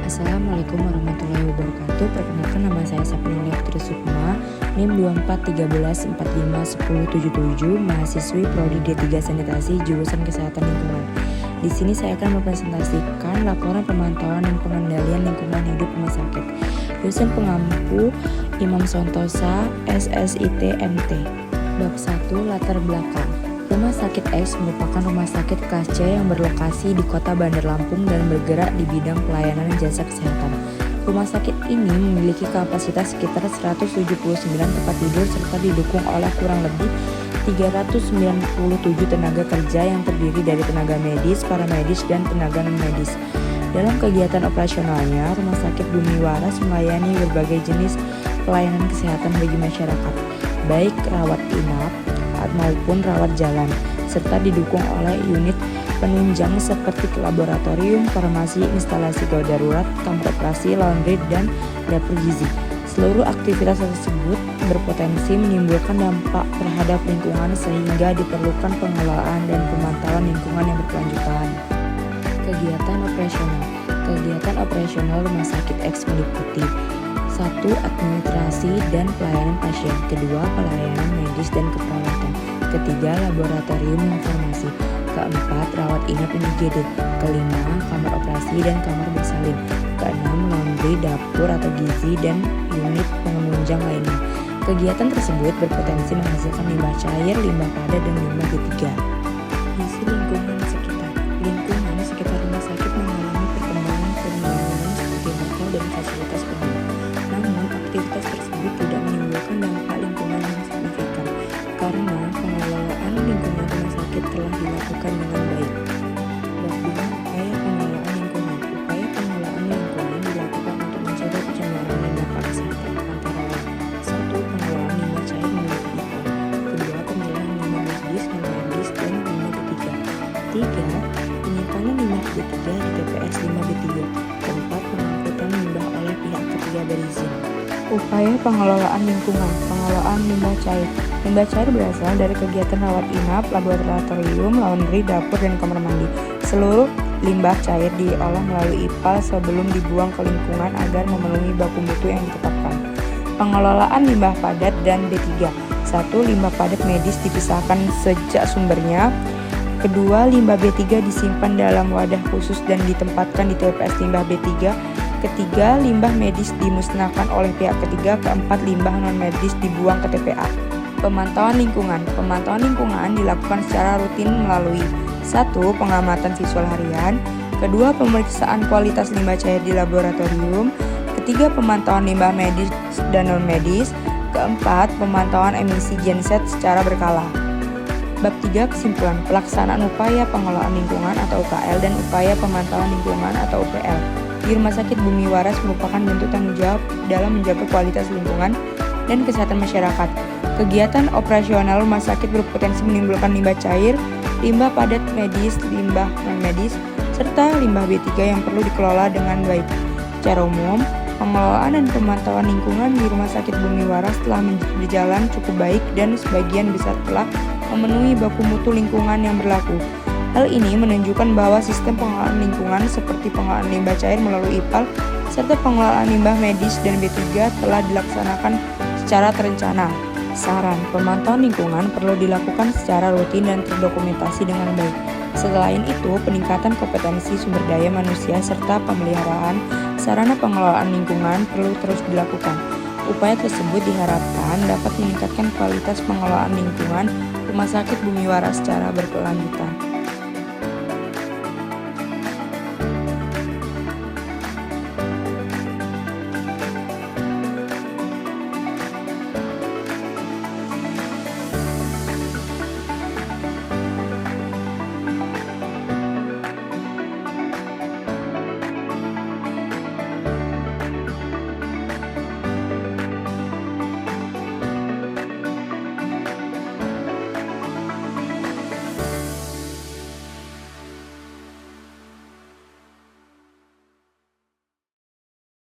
Assalamualaikum warahmatullahi wabarakatuh. Perkenalkan, nama saya Sapnaulia Putri Sukma, NIM 2413451077, mahasiswi Prodi D3 Sanitasi jurusan Kesehatan Lingkungan. Di sini saya akan mempresentasikan laporan pemantauan dan pengendalian lingkungan hidup rumah sakit. Dosen pengampu Imam Sontosa, SSIT MT. Bab 1, latar belakang. Rumah Sakit X merupakan rumah sakit kelas C yang berlokasi di kota Bandar Lampung dan bergerak di bidang pelayanan jasa kesehatan. Rumah sakit ini memiliki kapasitas sekitar 179 tempat tidur serta didukung oleh kurang lebih 397 tenaga kerja yang terdiri dari tenaga medis, paramedis, dan tenaga non-medis. Dalam kegiatan operasionalnya, Rumah Sakit Bumi Waras melayani berbagai jenis pelayanan kesehatan bagi masyarakat, baik rawat inap maupun rawat jalan, serta didukung oleh unit penunjang seperti laboratorium, farmasi, instalasi gawat darurat, kamar operasi, laundry, dan dapur gizi. Seluruh aktivitas tersebut berpotensi menimbulkan dampak terhadap lingkungan sehingga diperlukan pengelolaan dan pemantauan lingkungan yang berkelanjutan. Kegiatan operasional. Kegiatan operasional Rumah Sakit X meliputi 1. Administrasi dan pelayanan pasien. 2. Pelayanan medis dan keperawatan. 3. Laboratorium informasi. 4. Rawat inap dan IGD. 5. Kamar operasi dan kamar bersalin. 6. Laundry, dapur atau gizi, dan unit penunjang lainnya. Kegiatan tersebut berpotensi menghasilkan limbah cair, limbah padat, dan limbah B3. Isi lingkungan sekitar. Lingkungan sekitar rumah sakit mengalami perkembangan pembangunan seperti hotel dan fasilitas umum. Namun, aktivitas tersebut tidak menimbulkan dampak lingkungan yang signifikan karena pengelolaan lingkungan rumah sakit telah dilakukan dengan baik. Bab 2, upaya pengelolaan lingkungan. Upaya pengelolaan lingkungan dilakukan untuk mencegah pencemaran dan dampak kesehatan antara lain: 1. Pengelolaan limbah cair menggunakan IPAL. 2. Pemilihan limbah medis, non-medis, dan limbah B3. 3. Penyimpanan limbah B3 di TPS limbah B3. 4. Pengangkutan limbah oleh pihak ketiga berizin. Upaya pengelolaan lingkungan. Pengelolaan limbah cair. Limbah cair berasal dari kegiatan rawat inap, laboratorium, laundry, dapur, dan kamar mandi. Seluruh limbah cair diolah melalui IPAL sebelum dibuang ke lingkungan agar memenuhi baku mutu yang ditetapkan. Pengelolaan limbah padat dan B3. 1. Limbah padat medis dipisahkan sejak sumbernya. 2. Limbah B3 disimpan dalam wadah khusus dan ditempatkan di TPS limbah B3. 3. Limbah medis dimusnahkan oleh pihak ketiga. 4. Limbah non-medis dibuang ke TPA. Pemantauan lingkungan. Pemantauan lingkungan dilakukan secara rutin melalui 1. Pengamatan visual harian. 2. Pemeriksaan kualitas limbah cair di laboratorium. 3. Pemantauan limbah medis dan non-medis. 4. Pemantauan emisi genset secara berkala. Bab 3, kesimpulan. Pelaksanaan upaya pengelolaan lingkungan atau UKL dan upaya pemantauan lingkungan atau UPL di Rumah Sakit Bumi Waras merupakan bentuk tanggung jawab dalam menjaga kualitas lingkungan dan kesehatan masyarakat. Kegiatan operasional rumah sakit berpotensi menimbulkan limbah cair, limbah padat medis, limbah non-medis, serta limbah B3 yang perlu dikelola dengan baik. Secara umum, pengelolaan dan pemantauan lingkungan di Rumah Sakit Bumi Waras telah berjalan cukup baik dan sebagian besar telah memenuhi baku mutu lingkungan yang berlaku. Hal ini menunjukkan bahwa sistem pengelolaan lingkungan seperti pengelolaan limbah cair melalui IPAL serta pengelolaan limbah medis dan B3 telah dilaksanakan secara terencana. Saran, pemantauan lingkungan perlu dilakukan secara rutin dan terdokumentasi dengan baik. Selain itu, peningkatan kompetensi sumber daya manusia serta pemeliharaan sarana pengelolaan lingkungan perlu terus dilakukan. Upaya tersebut diharapkan dapat meningkatkan kualitas pengelolaan lingkungan Rumah Sakit Bumi Waras secara berkelanjutan.